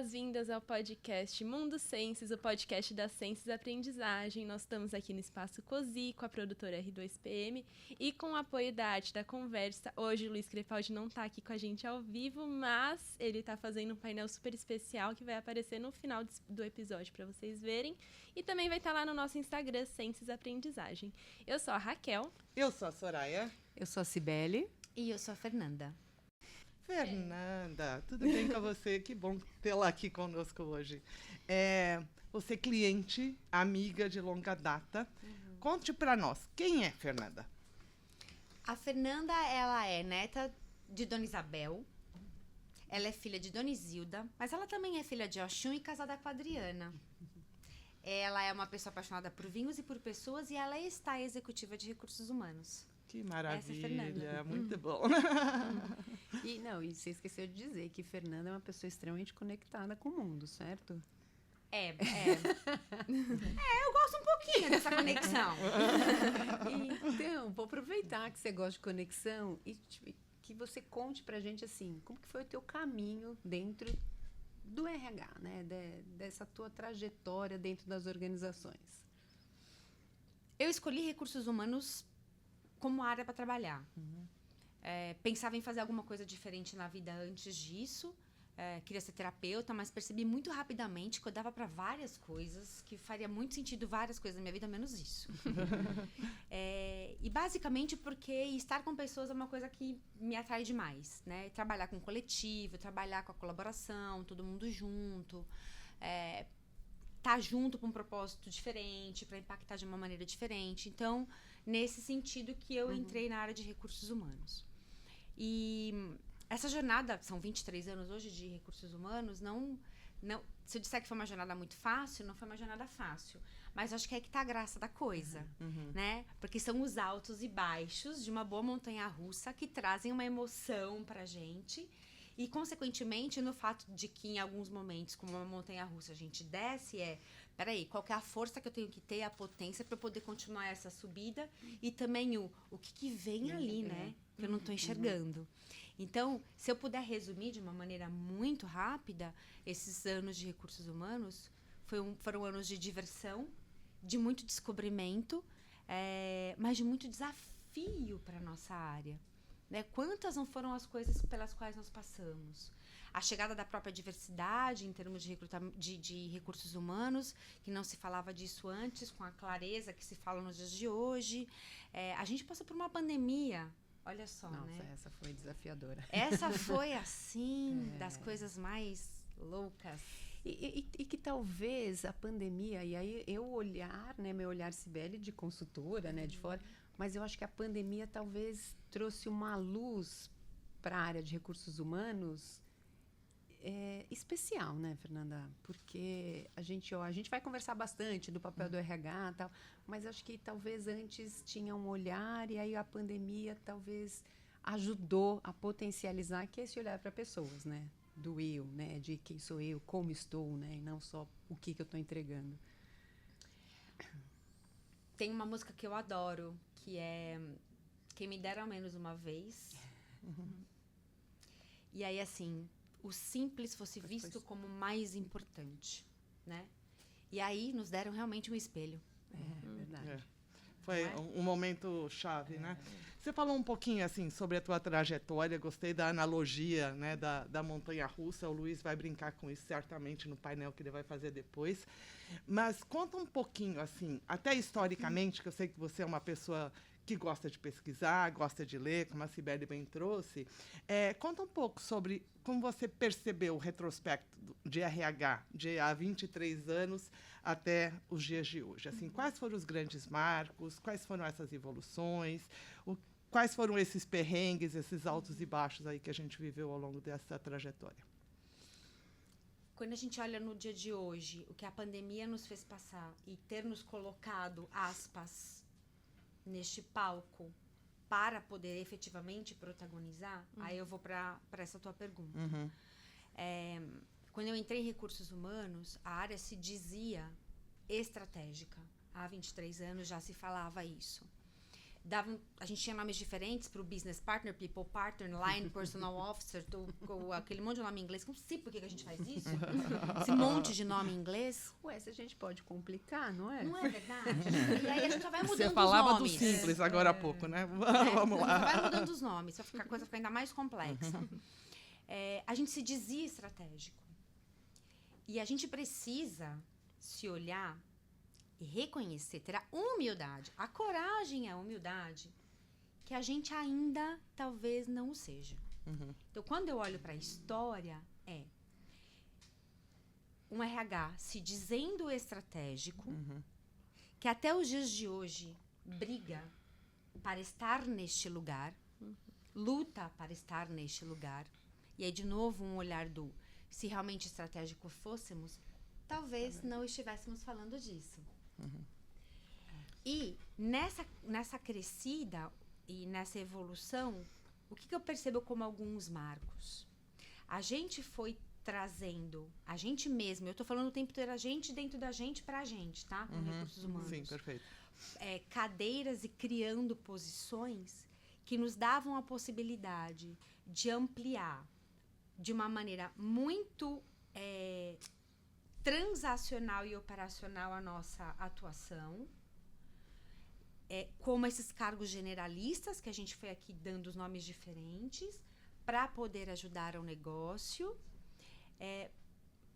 boas-vindas ao podcast Mundo Senses, o podcast da Senses Aprendizagem. Nós estamos aqui no Espaço Cozi com a produtora R2PM e com o apoio da Arte da Conversa. Hoje o Luiz Crepaldi não está aqui com a gente ao vivo, mas ele está fazendo um painel super especial que vai aparecer no final do episódio para vocês verem. E também vai estar lá no nosso Instagram, Senses Aprendizagem. Eu sou a Raquel. Eu sou a Soraya. Eu sou a Cibele. E eu sou a Fernanda. Fernanda, tudo bem com você? Que bom tê-la aqui conosco hoje. Você é cliente, amiga de longa data. Conte para nós, quem é Fernanda? A Fernanda, ela é neta de Dona Isabel. Ela é filha de Dona Isilda, mas ela também é filha de Oxum e casada com a Adriana. Ela é uma pessoa apaixonada por vinhos e por pessoas e ela está executiva de recursos humanos. Que maravilha, Essa é muito bom. E você esqueceu de dizer que Fernanda é uma pessoa extremamente conectada com o mundo, certo? Eu gosto um pouquinho dessa conexão. Então, vou aproveitar que você gosta de conexão e que você conte pra gente, assim, como que foi o teu caminho dentro do RH, né? Dessa tua trajetória dentro das organizações. Eu escolhi recursos humanos como área para trabalhar. Pensava em fazer alguma coisa diferente na vida antes disso. Queria ser terapeuta, mas percebi muito rapidamente que eu dava para várias coisas, que faria muito sentido várias coisas na minha vida, menos isso. E basicamente porque estar com pessoas é uma coisa que me atrai demais, né? Trabalhar com coletivo, trabalhar com a colaboração, todo mundo junto, tá junto para um propósito diferente, para impactar de uma maneira diferente. Então, nesse sentido que eu entrei na área de recursos humanos. E essa jornada, são 23 anos hoje de recursos humanos, não, se eu disser que foi uma jornada muito fácil, não foi uma jornada fácil. Mas acho que é que tá a graça da coisa, né? Porque são os altos e baixos de uma boa montanha-russa que trazem uma emoção pra gente. E, consequentemente, no fato de que em alguns momentos, como uma montanha-russa, a gente desce, peraí, qual que é a força que eu tenho que ter, a potência para poder continuar essa subida e também o que vem ali, né? Que eu não estou enxergando. Então, se eu puder resumir de uma maneira muito rápida, esses anos de recursos humanos foram anos de diversão, de muito descobrimento, mas de muito desafio para a nossa área. Né? Quantas não foram as coisas pelas quais nós passamos? A chegada da própria diversidade em termos de recursos humanos, que não se falava disso antes, com a clareza que se fala nos dias de hoje. A gente passou por uma pandemia, olha só, Nossa, né? Essa foi desafiadora. Essa foi, assim, das coisas mais loucas. E que talvez a pandemia, e aí meu olhar, Cibele, de consultora, né, de fora, mas eu acho que a pandemia talvez trouxe uma luz para a área de recursos humanos especial, né, Fernanda? Porque a gente vai conversar bastante do papel do RH e tal, mas acho que talvez antes tinha um olhar e aí a pandemia talvez ajudou a potencializar que é esse olhar para pessoas, né? Do eu, né? De quem sou eu, como estou, né? E não só o que eu estou entregando. Tem uma música que eu adoro, que é Quem Me Dera ao Menos Uma Vez. E aí, assim, o simples fosse visto como mais importante, né? E aí nos deram realmente um espelho. Verdade. Foi um momento chave, né? Você falou um pouquinho assim sobre a tua trajetória, gostei da analogia, né, da montanha-russa. O Luiz vai brincar com isso certamente no painel que ele vai fazer depois. Mas conta um pouquinho, assim, até historicamente, que eu sei que você é uma pessoa que gosta de pesquisar, gosta de ler, como a Cibele bem trouxe. Conta um pouco sobre como você percebeu o retrospecto de RH de há 23 anos até os dias de hoje. Assim, quais foram os grandes marcos, quais foram essas evoluções, quais foram esses perrengues, esses altos e baixos aí que a gente viveu ao longo dessa trajetória? Quando a gente olha no dia de hoje, o que a pandemia nos fez passar e ter nos colocado, aspas, neste palco para poder efetivamente protagonizar, aí eu vou para essa tua pergunta. Quando eu entrei em recursos humanos, a área se dizia estratégica. Há 23 anos já se falava isso. A gente tinha nomes diferentes para o business partner, people partner, line personal officer, aquele monte de nome em inglês. Não sei por que a gente faz isso. Esse monte de nome em inglês. Ué, se a gente pode complicar, não é? Não é verdade? E aí a gente só vai mudando Você os falava do nomes. simples agora há pouco, né? Vamos lá. Vai mudando os nomes, pra a coisa ficar ainda mais complexa. A gente se dizia estratégico. E a gente precisa se olhar e reconhecer, ter a humildade, a coragem e a humildade, que a gente ainda talvez não o seja. Então, quando eu olho para a história, um RH se dizendo estratégico, que até os dias de hoje briga para estar neste lugar, luta para estar neste lugar. E aí, de novo, um olhar do se realmente estratégico fôssemos, talvez não estivéssemos falando disso. E nessa crescida e nessa evolução, o que eu percebo como alguns marcos? A gente foi trazendo, a gente mesmo, eu tô falando o tempo inteiro a gente dentro da gente pra gente, tá? Com recursos humanos. Sim, perfeito. Cadeiras e criando posições que nos davam a possibilidade de ampliar de uma maneira muito transacional e operacional a nossa atuação, como esses cargos generalistas, que a gente foi aqui dando os nomes diferentes, para poder ajudar ao negócio.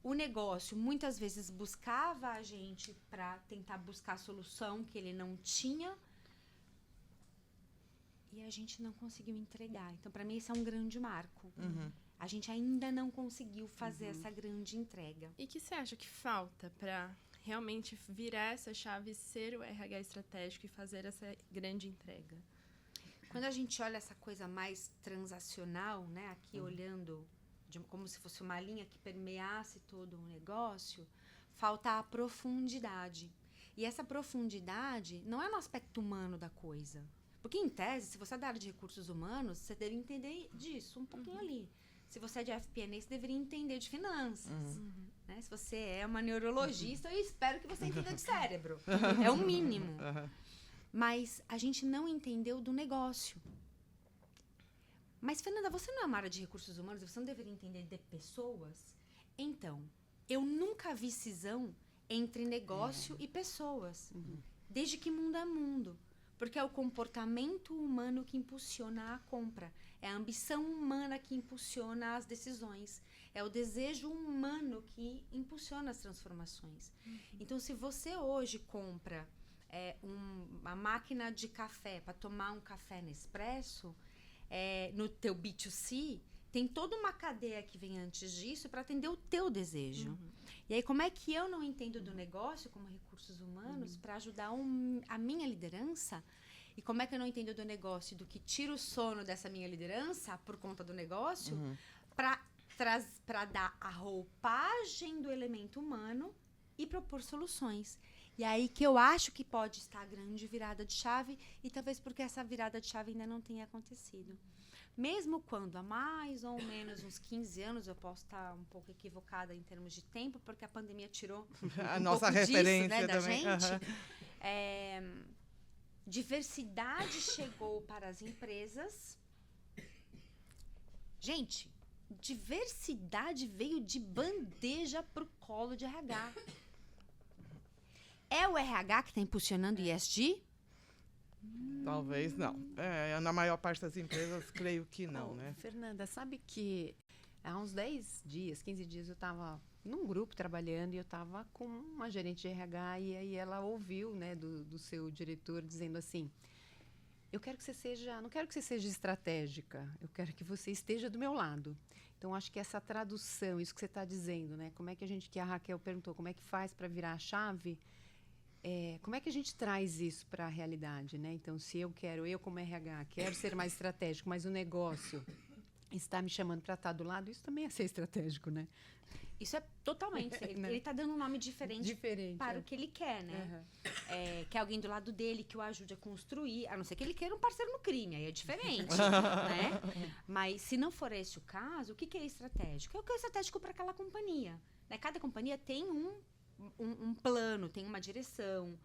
O negócio muitas vezes buscava a gente para tentar buscar a solução que ele não tinha e a gente não conseguiu entregar. Então, para mim, esse é um grande marco. A gente ainda não conseguiu fazer essa grande entrega. E o que você acha que falta para realmente virar essa chave, ser o RH estratégico e fazer essa grande entrega? Quando a gente olha essa coisa mais transacional, né, aqui olhando como se fosse uma linha que permeasse todo um negócio, falta a profundidade. E essa profundidade não é no aspecto humano da coisa. Porque, em tese, se você é da área de recursos humanos, você deve entender disso um pouquinho ali. Se você é de FP&A, você deveria entender de finanças. Né? Se você é uma neurologista, eu espero que você entenda de cérebro. É o mínimo. Mas a gente não entendeu do negócio. Mas, Fernanda, você não é uma área de recursos humanos, você não deveria entender de pessoas? Então, eu nunca vi cisão entre negócio e pessoas. Desde que mundo é mundo. Porque é o comportamento humano que impulsiona a compra. É a ambição humana que impulsiona as decisões. É o desejo humano que impulsiona as transformações. Então, se você hoje compra uma máquina de café para tomar um café Nespresso, no teu B2C, tem toda uma cadeia que vem antes disso para atender o teu desejo. E aí, como é que eu não entendo do negócio como recursos humanos para ajudar a minha liderança? E como é que eu não entendo do negócio do que tira o sono dessa minha liderança por conta do negócio para dar a roupagem do elemento humano e propor soluções. E aí que eu acho que pode estar a grande virada de chave, e talvez porque essa virada de chave ainda não tenha acontecido. Mesmo quando há mais ou menos uns 15 anos, eu posso estar um pouco equivocada em termos de tempo, porque a pandemia tirou a nossa referência disso, né, da também. gente. Diversidade chegou para as empresas. Gente, diversidade veio de bandeja para o colo de RH. É o RH que está impulsionando o ESG? Talvez não. Na maior parte das empresas, creio que não, né? Fernanda, sabe que há uns 10 dias, 15 dias, eu estava num grupo trabalhando e eu estava com uma gerente de RH e aí ela ouviu, né, do seu diretor dizendo assim: não quero que você seja estratégica, eu quero que você esteja do meu lado. Então, acho que essa tradução, isso que você está dizendo, né? Como é que a Raquel perguntou, como é que faz para virar a chave? Como é que a gente traz isso para a realidade, né? Então, se eu como RH, quero ser mais estratégico, mas o negócio está me chamando para estar do lado, isso também é ser estratégico, né? Isso é totalmente. Ele está dando um nome diferente para o que ele quer, né? Quer alguém do lado dele que o ajude a construir, a não ser que ele queira um parceiro no crime, aí é diferente, né? Mas se não for esse o caso, o que é estratégico? É o que é estratégico para aquela companhia, né? Cada companhia tem um plano, tem uma direção,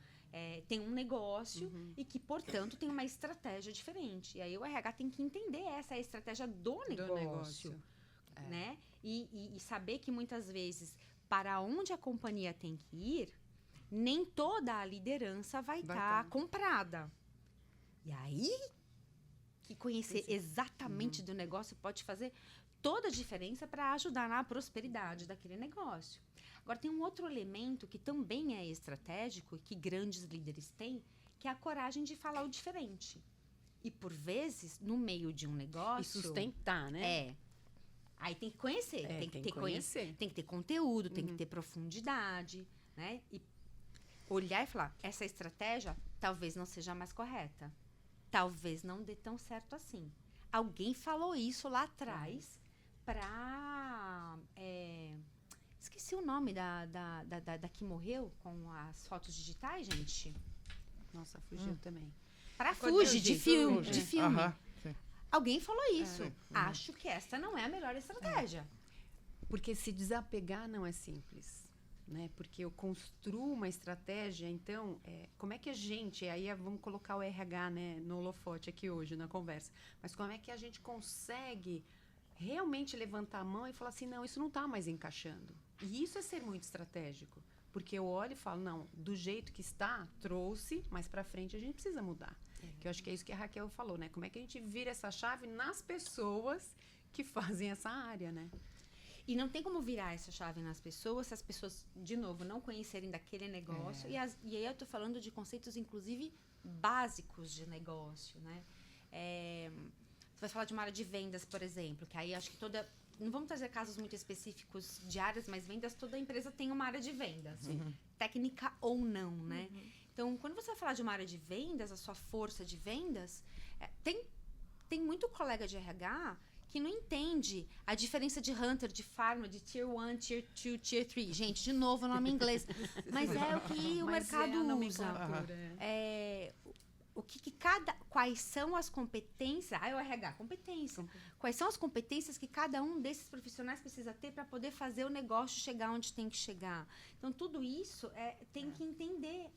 tem um negócio e que, portanto, tem uma estratégia diferente. E aí o RH tem que entender essa é a estratégia do negócio. Né? E saber que muitas vezes, para onde a companhia tem que ir, nem toda a liderança vai estar comprada. E aí, que conhecer exatamente do negócio pode fazer toda a diferença para ajudar na prosperidade daquele negócio. Agora, tem um outro elemento que também é estratégico, que grandes líderes têm, que é a coragem de falar o diferente. E, por vezes, no meio de um negócio... E sustentar, né? Aí tem que conhecer, tem que ter conteúdo, tem que ter profundidade, né? E olhar e falar, essa estratégia talvez não seja a mais correta. Talvez não dê tão certo assim. Alguém falou isso lá atrás para... esqueci o nome da que morreu com as fotos digitais, gente. Nossa, fugiu também. Para Fuji, de filme. Alguém falou isso. Acho que essa não é a melhor estratégia. Porque se desapegar não é simples. Né? Porque eu construo uma estratégia, então, como é que a gente... Aí vamos colocar o RH, né, no holofote aqui hoje, na conversa. Mas como é que a gente consegue realmente levantar a mão e falar assim, não, isso não está mais encaixando. E isso é ser muito estratégico. Porque eu olho e falo, não, do jeito que está, trouxe, mas para frente a gente precisa mudar. Que eu acho que é isso que a Raquel falou, né? Como é que a gente vira essa chave nas pessoas que fazem essa área, né? E não tem como virar essa chave nas pessoas se as pessoas, de novo, não conhecerem daquele negócio. E aí eu tô falando de conceitos, inclusive, básicos de negócio, né? Você vai falar de uma área de vendas, por exemplo, que aí acho que toda... Não vamos trazer casos muito específicos de áreas, mas vendas, toda empresa tem uma área de vendas. Técnica ou não, né? Então, quando você vai falar de uma área de vendas, a sua força de vendas, tem muito colega de RH que não entende a diferença de Hunter, de Pharma, de Tier 1, Tier 2, Tier 3. Gente, de novo, nome em inglês. Mas é o que o mercado usa. Quais são as competências... o RH, competência. Quais são as competências que cada um desses profissionais precisa ter para poder fazer o negócio chegar onde tem que chegar? Então, tudo isso tem que entender...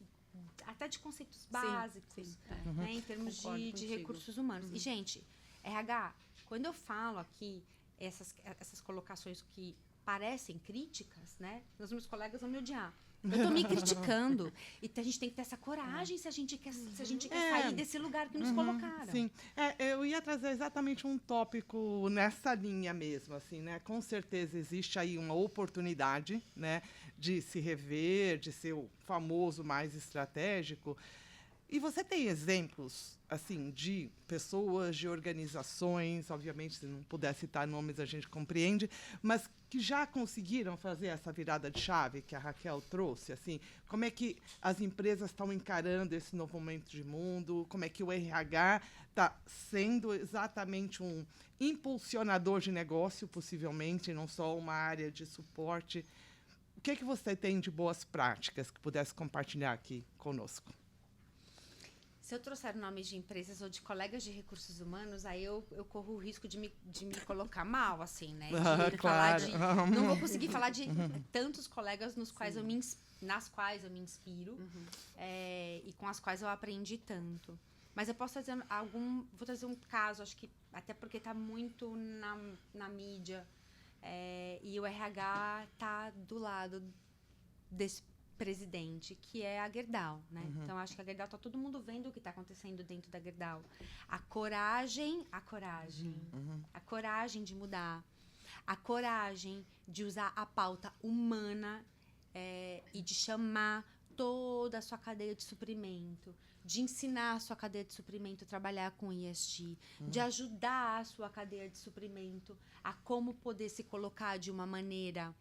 Até de conceitos básicos, né, em termos de recursos humanos. E, gente, RH, quando eu falo aqui essas colocações que parecem críticas, né, os meus colegas vão me odiar. Eu tô me criticando. E a gente tem que ter essa coragem se a gente quer sair desse lugar que nos colocaram. Sim. Eu ia trazer exatamente um tópico nessa linha mesmo, assim, né? Com certeza existe aí uma oportunidade, né, de se rever, de ser o famoso mais estratégico. E você tem exemplos, assim, de pessoas, de organizações, obviamente, se não puder citar nomes, a gente compreende, mas que já conseguiram fazer essa virada de chave que a Raquel trouxe, assim, como é que as empresas estão encarando esse novo momento de mundo, como é que o RH está sendo exatamente um impulsionador de negócio, possivelmente, não só uma área de suporte. O que é que você tem de boas práticas que pudesse compartilhar aqui conosco? Se eu trouxer nomes de empresas ou de colegas de recursos humanos, aí eu corro o risco de me colocar mal, assim, né? Não vou conseguir falar de tantos colegas nas quais eu me inspiro e com as quais eu aprendi tanto. Mas eu posso trazer vou trazer um caso, acho que até porque está muito na mídia, e o RH está do lado desse presidente, que é a Gerdau, né? Então, acho que a Gerdau, tá todo mundo vendo o que está acontecendo dentro da Gerdau. A coragem de mudar, a coragem de usar a pauta humana e de chamar toda a sua cadeia de suprimento, de ensinar a sua cadeia de suprimento a trabalhar com ESG, de ajudar a sua cadeia de suprimento a como poder se colocar de uma maneira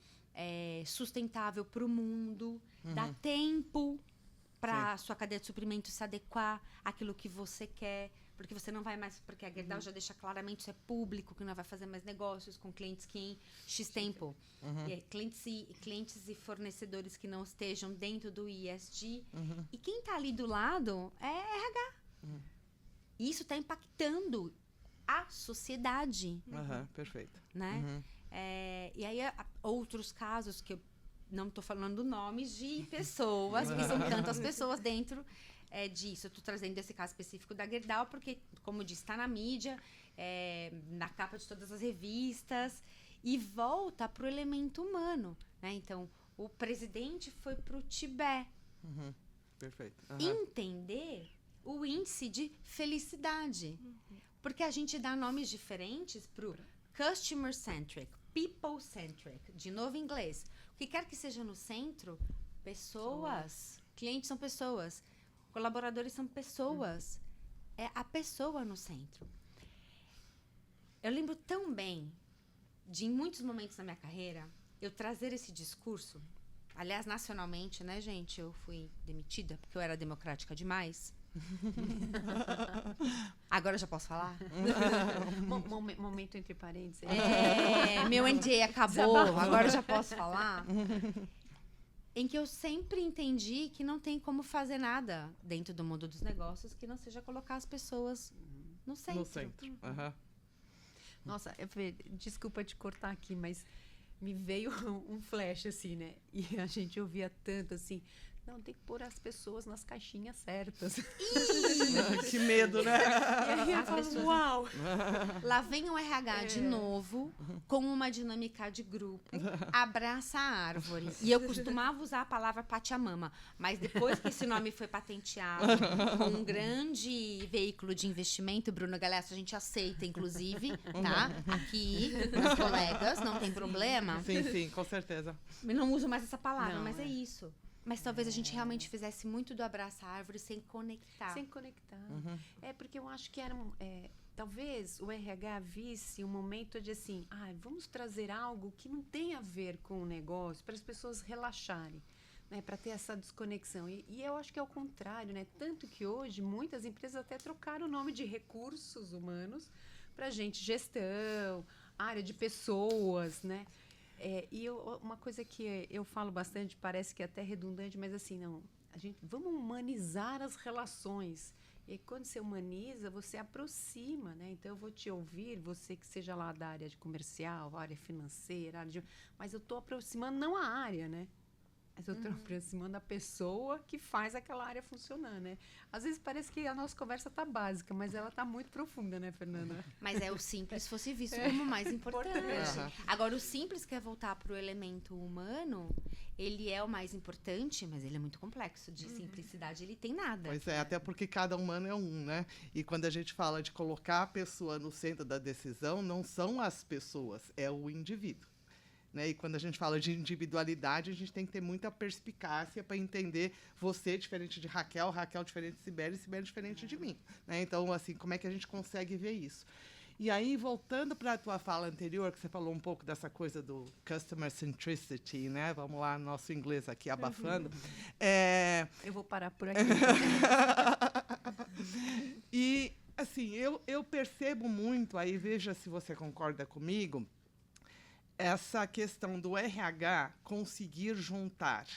sustentável para o mundo, dá tempo para a sua cadeia de suprimento se adequar àquilo que você quer, porque você não vai mais, porque a Gerdau já deixa claramente, isso é público, que não vai fazer mais negócios com clientes que em X tempo. Clientes e fornecedores que não estejam dentro do ESG. E quem está ali do lado é RH. E isso está impactando a sociedade. Perfeito. Né? E aí, outros casos que eu não estou falando nomes de pessoas, porque são tantas pessoas dentro disso. Eu estou trazendo esse caso específico da Gerdau, porque, como eu disse, está na mídia, na capa de todas as revistas, e volta para o elemento humano, né? Então, o presidente foi para o Tibete. Perfeito. Entender o índice de felicidade. Porque a gente dá nomes diferentes para o customer-centric, people-centric, de novo em inglês. O que quer que seja no centro, pessoas. Clientes são pessoas. Colaboradores são pessoas. É a pessoa no centro. Eu lembro tão bem de, em muitos momentos da minha carreira, eu trazer esse discurso. Aliás, nacionalmente, né, gente? Eu fui demitida porque eu era democrática demais. Agora eu já posso falar? Momento entre parênteses. Meu NDA acabou, agora eu já posso falar. Em que eu sempre entendi que não tem como fazer nada dentro do mundo dos negócios que não seja colocar as pessoas no centro. No centro. Nossa, desculpa te cortar aqui, mas me veio um flash, assim, né? E a gente ouvia tanto, assim, não, tem que pôr as pessoas nas caixinhas certas. Que medo, né? E aí eu falo, uau! Lá vem o RH de novo, com uma dinâmica de grupo, abraça a árvore. E eu costumava usar a palavra Pachamama, mas depois que esse nome foi patenteado com um grande veículo de investimento, Bruno Galessa, a gente aceita, inclusive, tá? Aqui, os colegas, não tem problema. Sim, com certeza. Eu não uso mais essa palavra, Não, mas é isso. Mas talvez a gente realmente fizesse muito do abraçar a árvore sem conectar. Sem conectar. Porque eu acho que era... talvez o RH visse um momento de assim, vamos trazer algo que não tem a ver com o negócio, para as pessoas relaxarem, né, para ter essa desconexão. E eu acho que é o contrário, né? Tanto que hoje muitas empresas até trocaram o nome de recursos humanos para gestão, área de pessoas, né? Uma coisa que eu falo bastante, parece que é até redundante, mas assim, vamos humanizar as relações. E quando você humaniza, você aproxima, né? Então, eu vou te ouvir, você que seja lá da área de comercial, área financeira, mas eu estou aproximando não a área, né? Mas eu estou aproximando a pessoa que faz aquela área funcionar, né? Às vezes parece que a nossa conversa está básica, mas ela está muito profunda, né, Fernanda? Mas o simples fosse visto como o mais importante. Agora, o simples quer voltar para o elemento humano, ele é o mais importante, mas ele é muito complexo. De simplicidade, ele tem nada. Pois é, até porque cada humano é um, né? E quando a gente fala de colocar a pessoa no centro da decisão, não são as pessoas, é o indivíduo. Né? E quando a gente fala de individualidade, a gente tem que ter muita perspicácia para entender você diferente de Raquel, Raquel diferente de Sibeli, Sibeli diferente de mim. Né? Então, assim, como é que a gente consegue ver isso? E aí, voltando para a tua fala anterior, que você falou um pouco dessa coisa do customer centricity, né? Vamos lá, nosso inglês aqui abafando. Eu vou parar por aqui. E, assim, eu percebo muito, aí veja se você concorda comigo, essa questão do RH conseguir juntar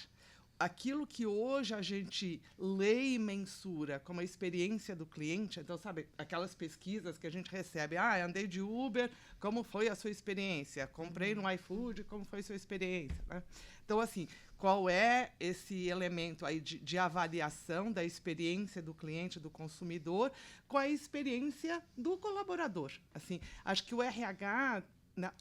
aquilo que hoje a gente lê e mensura como a experiência do cliente. Então, sabe, aquelas pesquisas que a gente recebe, andei de Uber, como foi a sua experiência? Comprei no iFood, como foi a sua experiência? Né? Então, assim, qual é esse elemento aí de avaliação da experiência do cliente, do consumidor, com a experiência do colaborador? Assim, acho que o RH,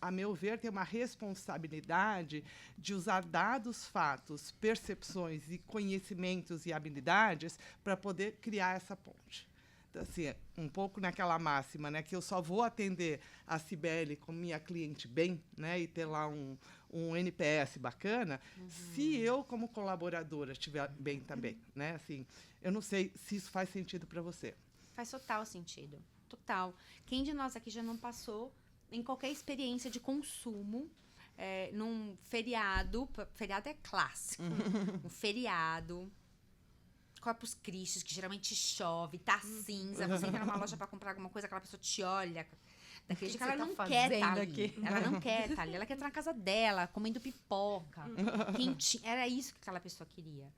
a meu ver, tem uma responsabilidade de usar dados, fatos, percepções e conhecimentos e habilidades para poder criar essa ponte. Então, assim, um pouco naquela máxima, né, que eu só vou atender a Sibeli como minha cliente bem, né, e ter lá um NPS bacana, se eu, como colaboradora, estiver bem também. Né? Assim, eu não sei se isso faz sentido para você. Faz total sentido. Total. Quem de nós aqui já não passou em qualquer experiência de consumo, num feriado é clássico, um feriado, Corpus Christi, que geralmente chove, tá cinza, você entra numa loja para comprar alguma coisa, aquela pessoa te olha, daquele jeito que ela não quer estar ali. Ela não quer estar ali, ela quer estar na casa dela, comendo pipoca, quentinha. Era isso que aquela pessoa queria.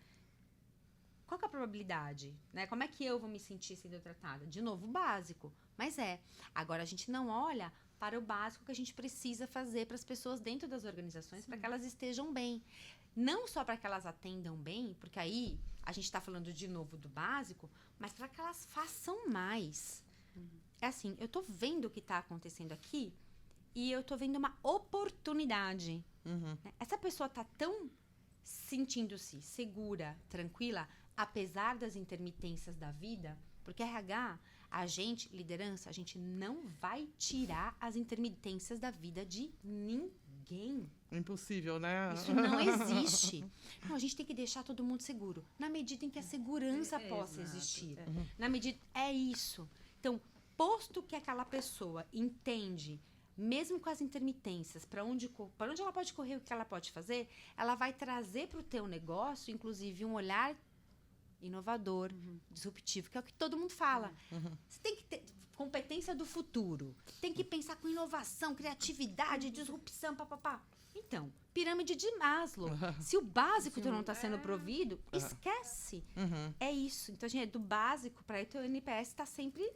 Qual que é a probabilidade? Né? Como é que eu vou me sentir sendo tratada? De novo, básico. Mas agora a gente não olha para o básico que a gente precisa fazer para as pessoas dentro das organizações, para que elas estejam bem. Não só para que elas atendam bem, porque aí a gente está falando de novo do básico, mas para que elas façam mais. É assim, eu tô vendo o que está acontecendo aqui e eu tô vendo uma oportunidade. Né? Essa pessoa tá tão sentindo-se segura, tranquila, apesar das intermitências da vida, porque RH, a gente, liderança, a gente não vai tirar as intermitências da vida de ninguém. Impossível, né? Isso não existe. Não, a gente tem que deixar todo mundo seguro, na medida em que a segurança possa existir. Na medida, é isso. Então, posto que aquela pessoa entende, mesmo com as intermitências, para onde ela pode correr, o que ela pode fazer, ela vai trazer para o teu negócio, inclusive, um olhar inovador, disruptivo, que é o que todo mundo fala. Você tem que ter competência do futuro, tem que pensar com inovação, criatividade, disrupção, papapá. Então, pirâmide de Maslow. Se o básico tu não está sendo provido, esquece. É isso. Então, gente, do básico para o teu NPS está sempre...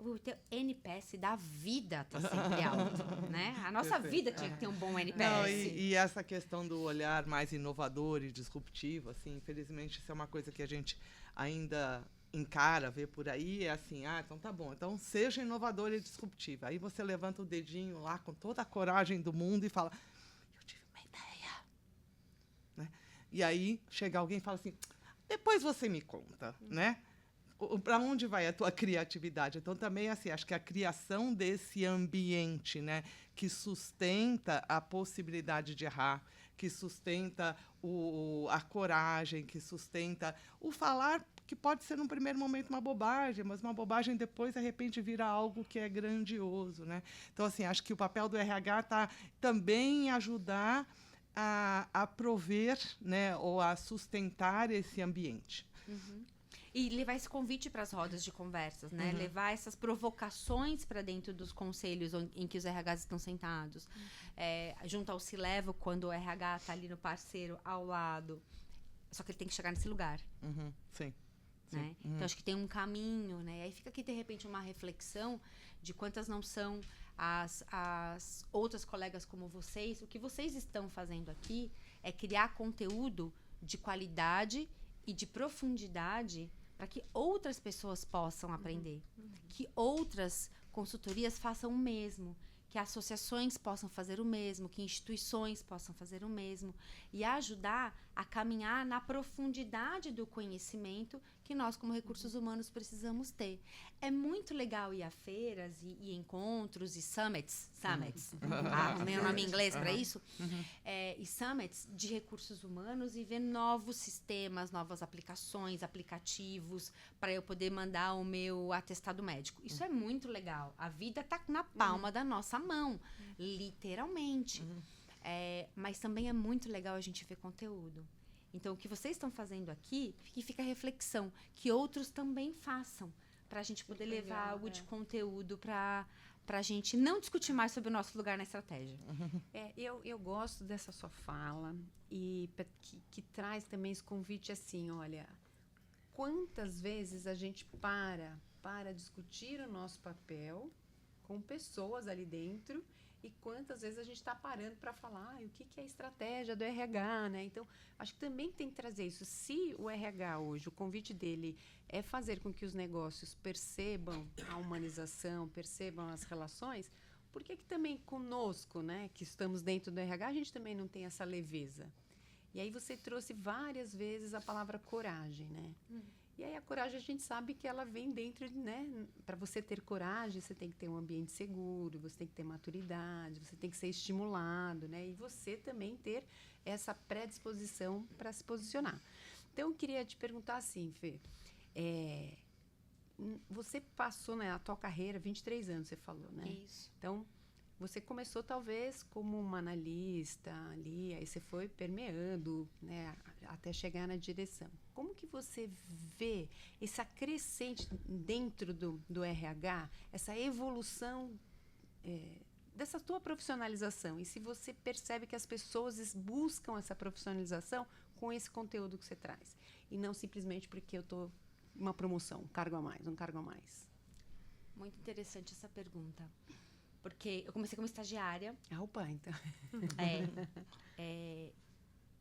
O teu NPS da vida está sempre alto, né? A nossa vida tinha que ter um bom NPS. Não, e essa questão do olhar mais inovador e disruptivo, assim, infelizmente isso é uma coisa que a gente ainda encara, vê por aí, é assim, então tá bom, então seja inovador e disruptivo. Aí você levanta o dedinho lá com toda a coragem do mundo e fala, eu tive uma ideia. Né? E aí chega alguém e fala assim, depois você me conta, né? Para onde vai a tua criatividade? Então, também, assim, acho que a criação desse ambiente, né, que sustenta a possibilidade de errar, que sustenta a coragem, que sustenta o falar, que pode ser, num primeiro momento, uma bobagem, mas uma bobagem depois, de repente, vira algo que é grandioso, né? Então, assim, acho que o papel do RH está também em ajudar a prover, né, ou a sustentar esse ambiente. E levar esse convite para as rodas de conversas, né? Levar essas provocações para dentro dos conselhos em que os RHs estão sentados. Junto ao Se-Levo, quando o RH está ali no parceiro ao lado. Só que ele tem que chegar nesse lugar. Sim. Né? Então, acho que tem um caminho, né? E aí fica aqui, de repente, uma reflexão de quantas não são as outras colegas como vocês. O que vocês estão fazendo aqui é criar conteúdo de qualidade e de profundidade para que outras pessoas possam aprender, que outras consultorias façam o mesmo, que associações possam fazer o mesmo, que instituições possam fazer o mesmo e ajudar a caminhar na profundidade do conhecimento que nós, como recursos humanos, precisamos ter. É muito legal ir a feiras e encontros e summits. Arrumei o nome em inglês para isso. E summits de recursos humanos e ver novos sistemas, novas aplicações, aplicativos, para eu poder mandar o meu atestado médico. Isso é muito legal. A vida está na palma da nossa mão, literalmente. Mas também é muito legal a gente ver conteúdo. Então, o que vocês estão fazendo aqui, fica a reflexão, que outros também façam, para a gente poder levar algo de conteúdo para a gente não discutir mais sobre o nosso lugar na estratégia. Eu gosto dessa sua fala e que traz também esse convite assim, olha, quantas vezes a gente para discutir o nosso papel com pessoas ali dentro e quantas vezes a gente está parando para falar o que é a estratégia do RH, né? Então, acho que também tem que trazer isso. Se o RH hoje, o convite dele é fazer com que os negócios percebam a humanização, percebam as relações, por que também conosco, né, que estamos dentro do RH, a gente também não tem essa leveza? E aí você trouxe várias vezes a palavra coragem, né? E aí a coragem a gente sabe que ela vem dentro, né? Para você ter coragem, você tem que ter um ambiente seguro, você tem que ter maturidade, você tem que ser estimulado, né? E você também ter essa predisposição para se posicionar. Então, eu queria te perguntar assim, Fê, você passou, né, a tua carreira, 23 anos, você falou, né? Isso. Então, você começou talvez como uma analista ali, aí você foi permeando, né, até chegar na direção. Como que você vê essa crescente dentro do RH, essa evolução dessa tua profissionalização? E se você percebe que as pessoas buscam essa profissionalização com esse conteúdo que você traz? E não simplesmente porque eu estou uma promoção, um cargo a mais. Muito interessante essa pergunta. Porque eu comecei como estagiária. Opa, então.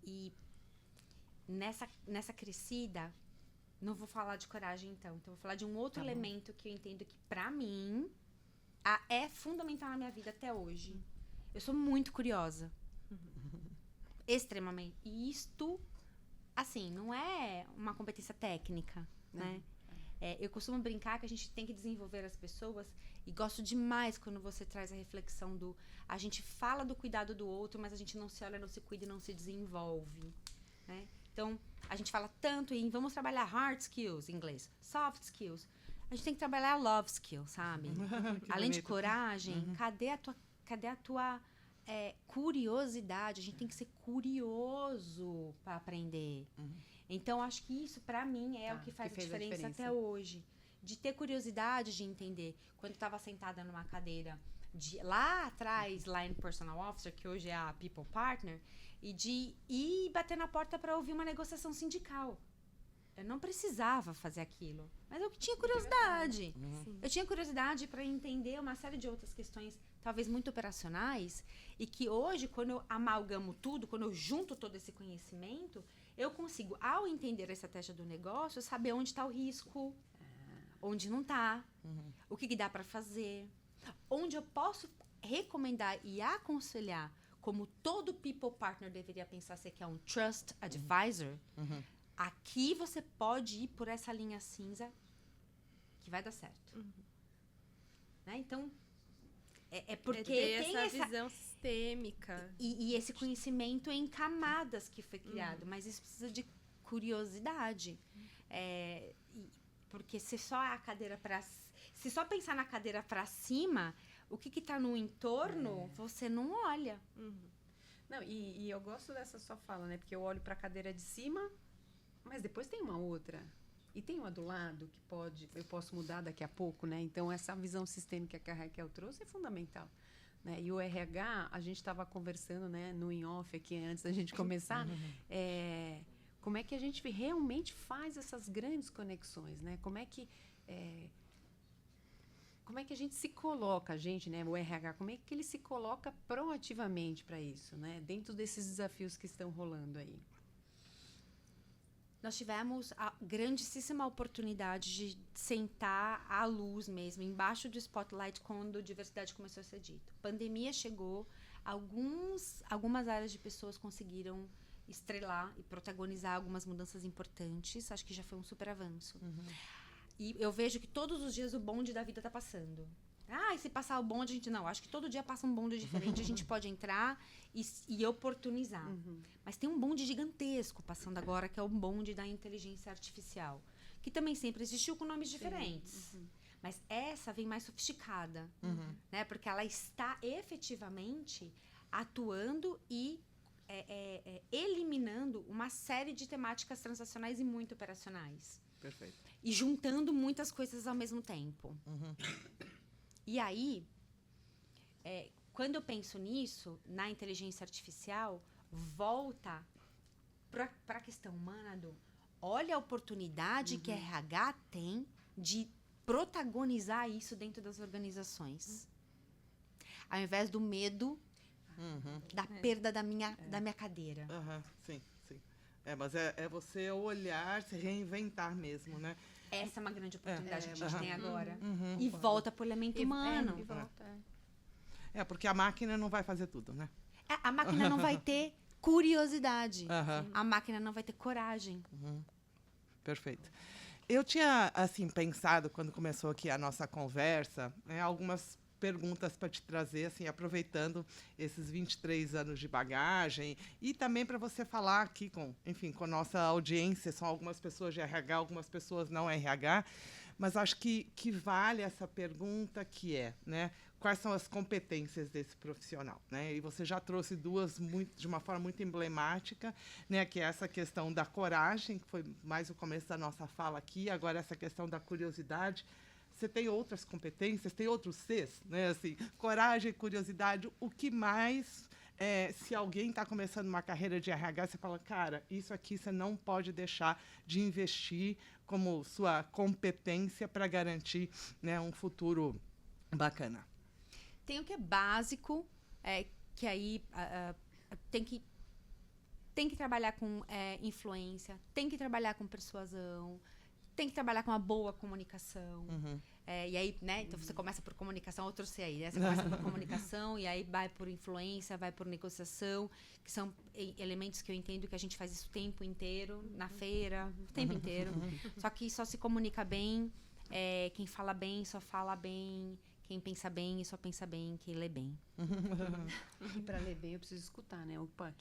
E nessa crescida, não vou falar de coragem, então vou falar de um outro elemento que eu entendo que, pra mim, é fundamental na minha vida até hoje. Eu sou muito curiosa. Extremamente. E isto, assim, não é uma competência técnica, né? Eu costumo brincar que a gente tem que desenvolver as pessoas, e gosto demais quando você traz a reflexão a gente fala do cuidado do outro, mas a gente não se olha, não se cuida e não se desenvolve, né? Então, a gente fala tanto em vamos trabalhar hard skills, em inglês, soft skills. A gente tem que trabalhar love skills, sabe? Além de coragem, cadê a tua curiosidade? A gente tem que ser curioso para aprender. Então, acho que isso, para mim, é o que faz a diferença até hoje. De ter curiosidade de entender. Quando eu estava sentada numa cadeira lá atrás, Line Personal Officer, que hoje é a People Partner, e de ir bater na porta para ouvir uma negociação sindical. Eu não precisava fazer aquilo, mas eu tinha curiosidade. Eu tinha curiosidade para entender uma série de outras questões, talvez muito operacionais, e que hoje, quando eu amalgamo tudo, quando eu junto todo esse conhecimento, eu consigo, ao entender a estratégia do negócio, saber onde está o risco, onde não está, o que dá para fazer, onde eu posso recomendar e aconselhar, como todo people partner deveria pensar, você que é um trust advisor, aqui você pode ir por essa linha cinza que vai dar certo. Né? Então, porque tem essa visão sistêmica. E esse conhecimento em camadas que foi criado, mas isso precisa de curiosidade. Porque se só pensar na cadeira para cima, o que está no entorno, você não olha. Não, e eu gosto dessa sua fala, né? Porque eu olho para a cadeira de cima, mas depois tem uma outra. E tem uma do lado que eu posso mudar daqui a pouco, né? Então, essa visão sistêmica que a Raquel trouxe é fundamental. Né? E o RH, a gente estava conversando, né, no in-off aqui, antes da gente começar, como é que a gente realmente faz essas grandes conexões, né? Como é que a gente se coloca, né, o RH, como é que ele se coloca proativamente para isso, né? Dentro desses desafios que estão rolando aí. Nós tivemos a grandíssima oportunidade de sentar à luz mesmo, embaixo do spotlight, quando diversidade começou a ser dito. Pandemia chegou, algumas áreas de pessoas conseguiram estrelar e protagonizar algumas mudanças importantes. Acho que já foi um super avanço. E eu vejo que todos os dias o bonde da vida está passando. E se passar o bonde, a gente... Não, acho que todo dia passa um bonde diferente, a gente pode entrar e oportunizar. Mas tem um bonde gigantesco passando agora, que é o bonde da inteligência artificial, que também sempre existiu com nomes diferentes. Mas essa vem mais sofisticada, né? Porque ela está efetivamente atuando e eliminando uma série de temáticas transacionais e muito operacionais. Perfeito. E juntando muitas coisas ao mesmo tempo. E aí, quando eu penso nisso, na inteligência artificial, volta para a questão humana olha a oportunidade que a RH tem de protagonizar isso dentro das organizações. Ao invés do medo da perda da minha cadeira. Sim. Mas é você olhar, se reinventar mesmo, né? Essa é uma grande oportunidade que a gente tem agora. E volta para o elemento humano. Porque a máquina não vai fazer tudo, né? A máquina não vai ter curiosidade. A máquina não vai ter coragem. Perfeito. Eu tinha, assim, pensado, quando começou aqui a nossa conversa, né, algumas perguntas para te trazer, assim, aproveitando esses 23 anos de bagagem e também para você falar aqui com a nossa audiência. São algumas pessoas de RH, algumas pessoas não RH, mas acho que vale essa pergunta que né, quais são as competências desse profissional, né? E você já trouxe duas de uma forma muito emblemática, né, que é essa questão da coragem, que foi mais o começo da nossa fala aqui, agora essa questão da curiosidade. Você tem outras competências, tem outros Cs, né? Assim, coragem, curiosidade, o que mais, se alguém está começando uma carreira de RH, você fala, cara, isso aqui você não pode deixar de investir como sua competência para garantir, né, um futuro bacana. Tem o que é básico, que aí tem tem que trabalhar com influência, tem que trabalhar com persuasão, tem que trabalhar com uma boa comunicação. E aí, né? Então você começa por comunicação, outro C aí, né? Você começa por comunicação e aí vai por influência, vai por negociação, que são elementos que eu entendo que a gente faz isso o tempo inteiro, na feira, o tempo inteiro. Só que só se comunica bem, quem fala bem só fala bem, quem pensa bem só pensa bem, quem lê bem. E para ler bem eu preciso escutar, né? Opa,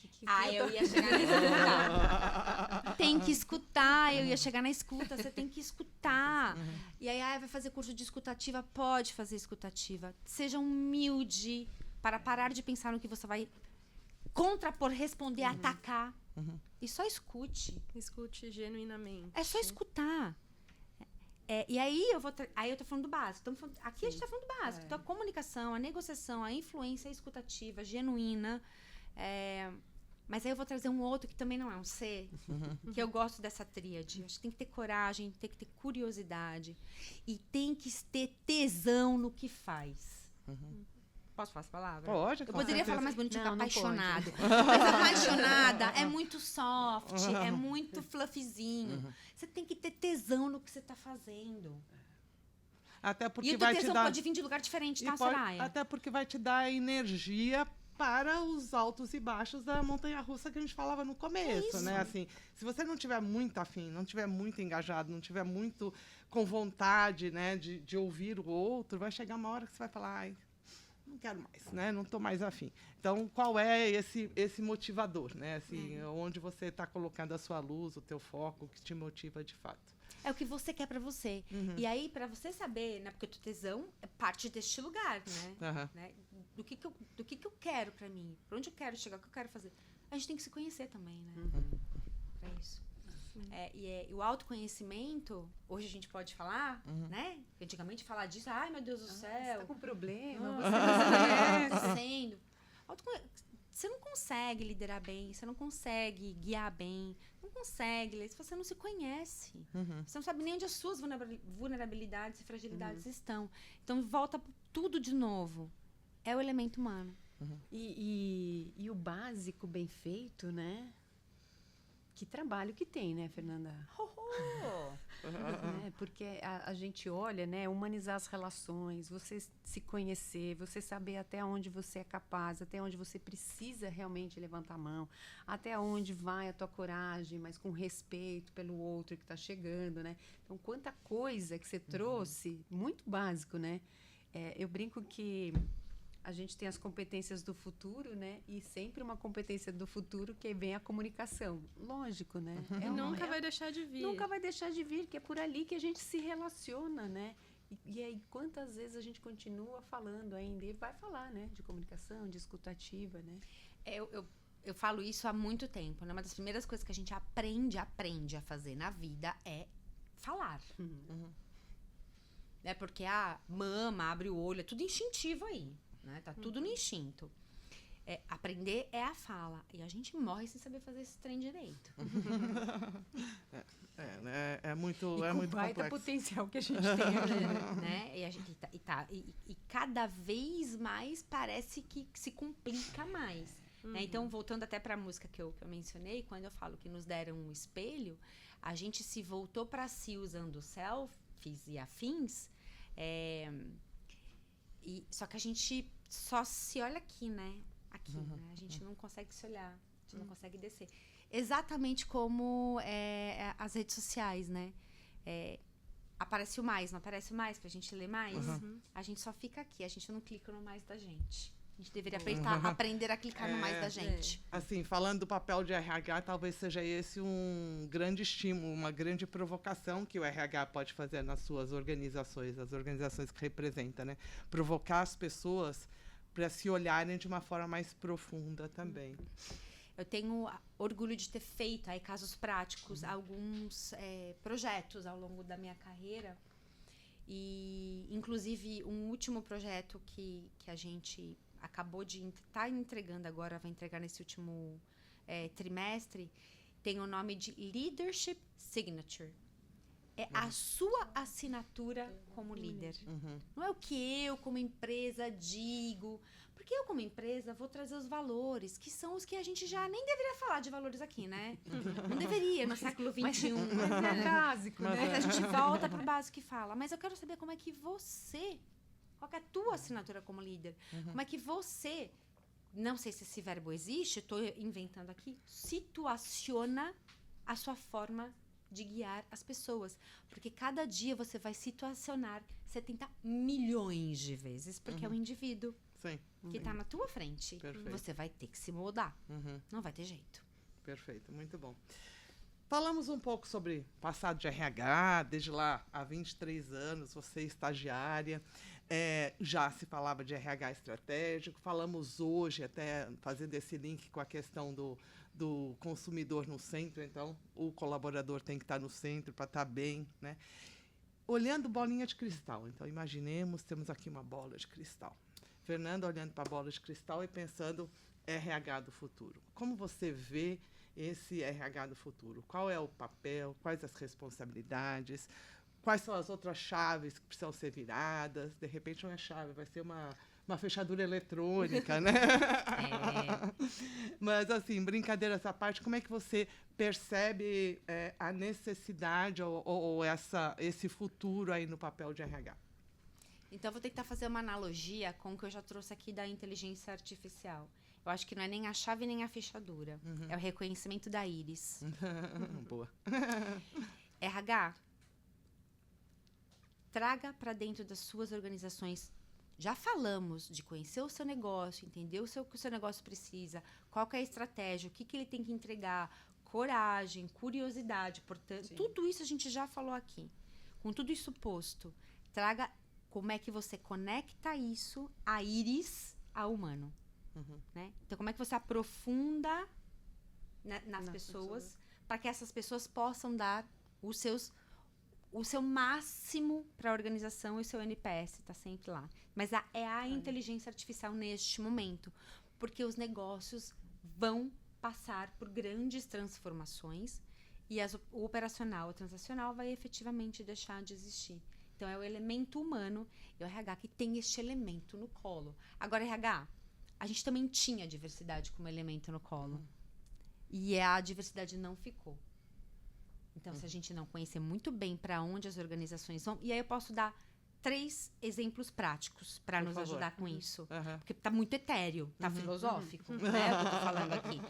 eu ia chegar na escuta. Tem que escutar, eu ia chegar na escuta, você tem que escutar. E aí, vai fazer curso de escutativa? Pode fazer escutativa. Seja humilde para parar de pensar no que você vai contrapor, responder, atacar. E só escute. Escute genuinamente. É só escutar. E aí eu tô falando do básico. Aqui a gente tá falando do básico. Então, a comunicação, a negociação, a influência escutativa, genuína. Mas aí eu vou trazer um outro que também não é um C, que eu gosto dessa tríade. Acho que tem que ter coragem, tem que ter curiosidade e tem que ter tesão no que faz. Posso falar essa palavra? Pode, Eu poderia falar mais bonitinho que Não apaixonado. Mas apaixonada é muito soft, é muito fluffzinho. Você tem que ter tesão no que você está fazendo. Até porque E o vai tesão te dar... pode vir de lugar diferente, tá, Soraya? Até porque vai te dar energia para os altos e baixos da montanha-russa que a gente falava no começo, né? Assim, se você não tiver muito afim, não tiver muito engajado, não tiver muito com vontade, né, de ouvir o outro, vai chegar uma hora que você vai falar, ai, não quero mais, né? Não estou mais afim. Então, qual é esse motivador, né? Assim, onde você está colocando a sua luz, o teu foco, o que te motiva de fato? É o que você quer pra você. E aí, pra você saber, né? Porque o teu tesão é parte deste lugar, né? Do que eu quero pra mim, pra onde eu quero chegar, o que eu quero fazer. A gente tem que se conhecer também, né? Pra isso. E o autoconhecimento, hoje a gente pode falar, né? Antigamente falar disso, ai meu Deus do céu. Você tá com problema, Você tá sendo. Você não consegue liderar bem, você não consegue guiar bem, não consegue, se você não se conhece. Você não sabe nem onde as suas vulnerabilidades e fragilidades estão. Então, volta tudo de novo. É o elemento humano. E o básico bem feito, né? Que trabalho que tem, né, Fernanda? Porque a gente olha, né, humanizar as relações, você se conhecer, você saber até onde você é capaz, até onde você precisa realmente levantar a mão, até onde vai a tua coragem, mas com respeito pelo outro que está chegando, né? Então, quanta coisa que você trouxe, muito básico, né? Eu brinco que a gente tem as competências do futuro, né? E sempre uma competência do futuro que vem a comunicação. Lógico, né? Nunca vai deixar de vir. Nunca vai deixar de vir, que é por ali que a gente se relaciona, né? E aí, quantas vezes a gente continua falando ainda e vai falar, né? De comunicação, de escutativa, né? Eu falo isso há muito tempo, né? Uma das primeiras coisas que a gente aprende a fazer na vida é falar. Né? Porque mama, abre o olho, é tudo instintivo aí. Né? Tá tudo no instinto. Aprender é a fala. E a gente morre sem saber fazer esse trem direito. É muito baita complexo. potencial que a gente tem. Né? E cada vez mais parece que se complica mais. Né? Então, voltando até para a música que eu mencionei, quando eu falo que nos deram um espelho, a gente se voltou para si usando selfies e afins. Só que a gente só se olha aqui, né? Né? A gente não consegue se olhar, a gente não consegue descer. Exatamente como as redes sociais, né? Aparece o mais, não aparece o mais pra gente ler mais? A gente só fica aqui, a gente não clica no mais da gente. A gente deveria aprender a clicar no mais da gente. Assim, falando do papel de RH, talvez seja esse um grande estímulo, uma grande provocação que o RH pode fazer nas suas organizações, as organizações que representa, né? Provocar as pessoas para se olharem de uma forma mais profunda também. Eu tenho orgulho de ter feito, aí, casos práticos, alguns projetos ao longo da minha carreira. E, inclusive, um último projeto que a gente acabou de estar entregando agora, vai entregar nesse último trimestre, tem o nome de Leadership Signature. É a sua assinatura como líder. Não é o que eu, como empresa, digo. Porque eu, como empresa, vou trazer os valores, que são os que a gente já nem deveria falar de valores aqui, né? Não deveria, no século XXI. Mas é básico, Mas né? a gente volta pro básico e fala. Mas eu quero saber como é que você... Qual que é a tua assinatura como líder? Como é que você... Não sei se esse verbo existe, estou inventando aqui. Situaciona a sua forma de guiar as pessoas. Porque cada dia você vai situacionar 70 milhões de vezes, porque é o indivíduo Sim. que está na tua frente. Perfeito. Você vai ter que se moldar. Não vai ter jeito. Perfeito, muito bom. Falamos um pouco sobre passado de RH, desde lá há 23 anos, você é estagiária, já se falava de RH estratégico, falamos hoje, até fazendo esse link com a questão do consumidor no centro, então o colaborador tem que estar no centro para estar bem, né? Olhando bolinha de cristal, então imaginemos, temos aqui uma bola de cristal. Fernanda olhando para a bola de cristal e pensando RH do futuro. Como você vê esse RH do futuro? Qual é o papel? Quais as responsabilidades? Quais são as outras chaves que precisam ser viradas? De repente não é chave, vai ser uma fechadura eletrônica, né? Mas, assim, brincadeiras à parte, como é que você percebe a necessidade ou esse futuro aí no papel de RH? Então, eu vou tentar fazer uma analogia com o que eu já trouxe aqui da inteligência artificial. Eu acho que não é nem a chave nem a fechadura. É o reconhecimento da íris. Boa. RH, traga para dentro das suas organizações. Já falamos de conhecer o seu negócio, entender o que o seu negócio precisa, qual que é a estratégia, o que ele tem que entregar, coragem, curiosidade. Portanto, tudo isso a gente já falou aqui. Com tudo isso posto, traga como é que você conecta isso, a íris, ao humano. Né? Então, como é que você aprofunda, né, nas pessoas, para que essas pessoas possam dar o seu máximo para a organização, e o seu NPS está sempre lá. Mas é a inteligência artificial neste momento, porque os negócios vão passar por grandes transformações e o operacional, o transacional vai efetivamente deixar de existir. Então, é o elemento humano e o RH que tem este elemento no colo. Agora, RH, a gente também tinha diversidade como elemento no colo. E a diversidade não ficou. Então, se a gente não conhecer muito bem para onde as organizações vão... E aí eu posso dar 3 exemplos práticos para nos ajudar com isso. Porque tá muito etéreo, tá filosófico, né? O que eu tô falando aqui.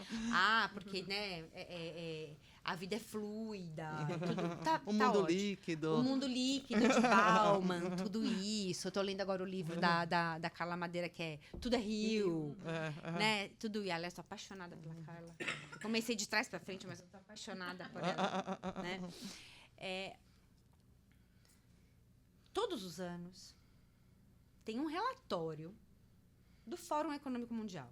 Porque, né, a vida é fluida, tudo o mundo líquido. O mundo líquido de Bauman, tudo isso. Eu tô lendo agora o livro da Carla Madeira, que é Tudo é Rio, né? Tudo. E aliás, tô apaixonada pela Carla. Eu comecei de trás para frente, mas eu tô apaixonada por ela, né? Todos os anos tem um relatório do Fórum Econômico Mundial.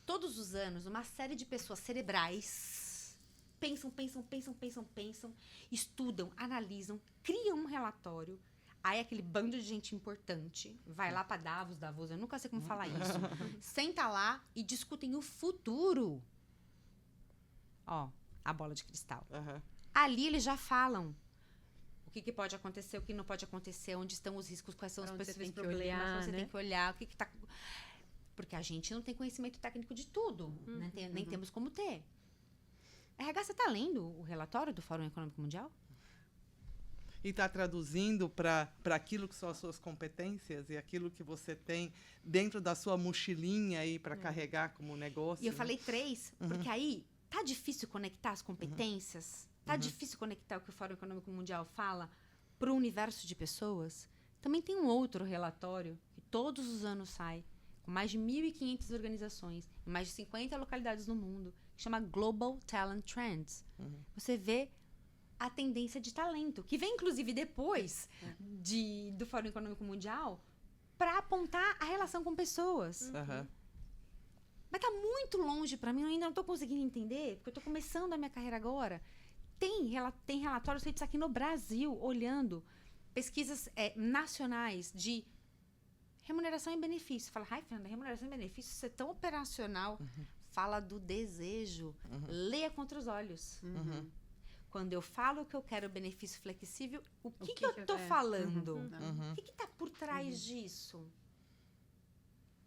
Todos os anos, uma série de pessoas cerebrais pensam, estudam, analisam, criam um relatório. Aí aquele bando de gente importante vai lá para Davos, eu nunca sei como falar isso. Senta lá e discutem o futuro. Ó, a bola de cristal. Ali eles já falam o que pode acontecer, o que não pode acontecer, onde estão os riscos, quais são os possíveis problemas, você tem que olhar, o que está... Porque a gente não tem conhecimento técnico de tudo, né? Nem temos como ter. RH, você está lendo o relatório do Fórum Econômico Mundial? E está traduzindo para aquilo que são as suas competências e aquilo que você tem dentro da sua mochilinha aí para carregar como negócio. E eu falei 3, porque aí tá difícil conectar as competências, tá difícil conectar o que o Fórum Econômico Mundial fala para o universo de pessoas. Também tem um outro relatório que todos os anos sai, com mais de 1.500 organizações, em mais de 50 localidades no mundo, que chama Global Talent Trends. Você vê a tendência de talento, que vem, inclusive, depois do Fórum Econômico Mundial, para apontar a relação com pessoas. Mas está muito longe para mim, eu ainda não estou conseguindo entender, porque eu estou começando a minha carreira agora. Tem relatórios feitos aqui no Brasil, olhando pesquisas nacionais de remuneração e benefício. Fala, Fernanda, remuneração e benefício, isso é tão operacional. Fala do desejo. Leia contra os olhos. Quando eu falo que eu quero benefício flexível, o que que eu que tô é? falando? Uhum. O que está por trás disso?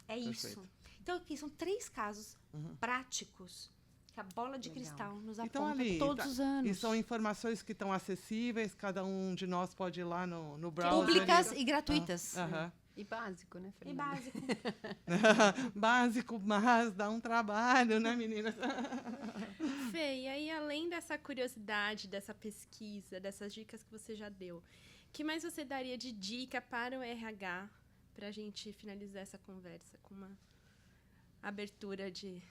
É isso. Perfeito. Então, aqui são 3 casos Uhum. práticos que a bola de Legal. cristal nos Então, aponta ali, todos os anos. E são informações que estão acessíveis, cada um de nós pode ir lá no browser. Públicas e gratuitas. Aham. E básico, né, E Fernanda? básico. Básico, mas dá um trabalho, né, meninas? Fê, e aí, além dessa curiosidade, dessa pesquisa, dessas dicas que você já deu, que mais você daria de dica para o RH para a gente finalizar essa conversa com uma abertura de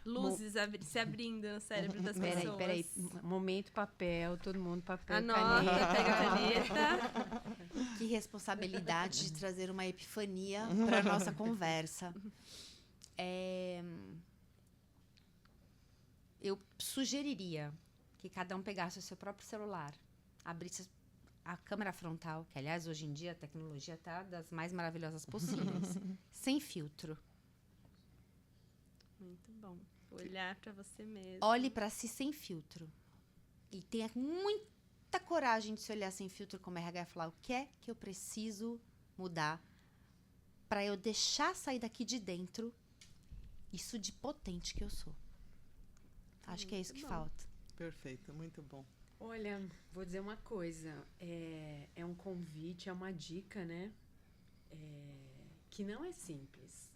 luzes se abrindo no cérebro das pessoas? Peraí. Momento papel, todo mundo papel, Anota, caneta. pega a caneta. Que responsabilidade de trazer uma epifania para nossa conversa. Eu sugeriria que cada um pegasse o seu próprio celular, abrisse a câmera frontal, que, aliás, hoje em dia a tecnologia está das mais maravilhosas possíveis, sem filtro. Muito bom. Olhar para você mesmo. Olhe para si sem filtro. E tenha muita coragem de se olhar sem filtro como RH e falar o que é que eu preciso mudar para eu deixar sair daqui de dentro isso de potente que eu sou. Acho que é isso que falta. Perfeito, muito bom. Olha, vou dizer uma coisa. É um convite, é uma dica, né? Que não é simples.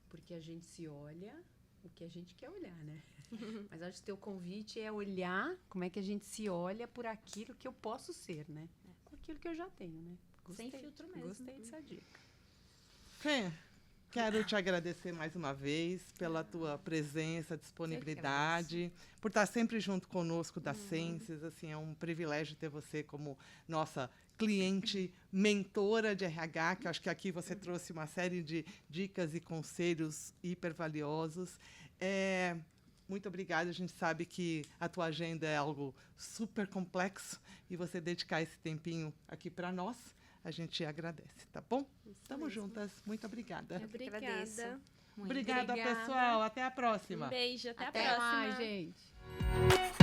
Porque a gente se olha o que a gente quer olhar, né? Mas acho que o teu convite é olhar como é que a gente se olha por aquilo que eu posso ser, né? Com aquilo que eu já tenho, né? Sem filtro mesmo. Gostei dessa dica. Fê, quero te agradecer mais uma vez pela tua presença, disponibilidade, por estar sempre junto conosco da Senses. Assim, é um privilégio ter você como nossa cliente, mentora de RH, que eu acho que aqui você trouxe uma série de dicas e conselhos hiper valiosos. Muito obrigada. A gente sabe que a tua agenda é algo super complexo e você dedicar esse tempinho aqui para nós, a gente agradece, tá bom? Estamos juntas. Muito obrigada. agradeço. Obrigada. Obrigada, Obrigada. pessoal. Até a próxima. Um beijo, até a Até próxima. mais, gente.